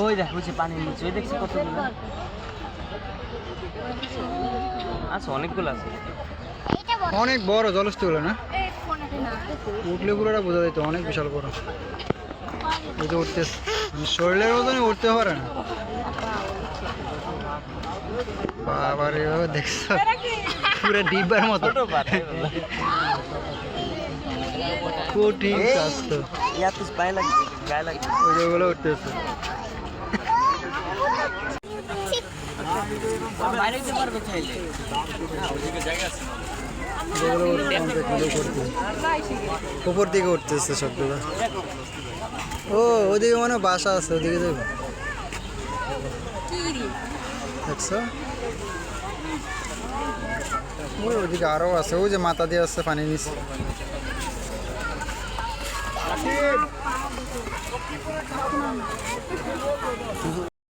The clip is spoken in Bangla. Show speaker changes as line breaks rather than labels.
ওই দেখ বুঝছি পানির নিচে ওই দেখছি কতগুলো আচ্ছা অনেকগুলো আছে
অনেক বড় জলস্থিগুলো না উঠলে পুরোটা বোঝা যেত অনেক বিশাল বড় এই যে উঠতেছে শরীরের ওজনে উঠতে পারে না বাবার এভাবে দেখছো পুরো ডিব্বার মতো কঠিন কাজ তো ওইগুলো উঠতেছে উপর দিকে উঠতেছে সবগুলো ও ওদিকে মানে বাসা আছে ওদিকে দেখো দেখছো ওই ওদিকে আরো আছে ওই যে মাথা দিয়ে আসছে পানি নিচে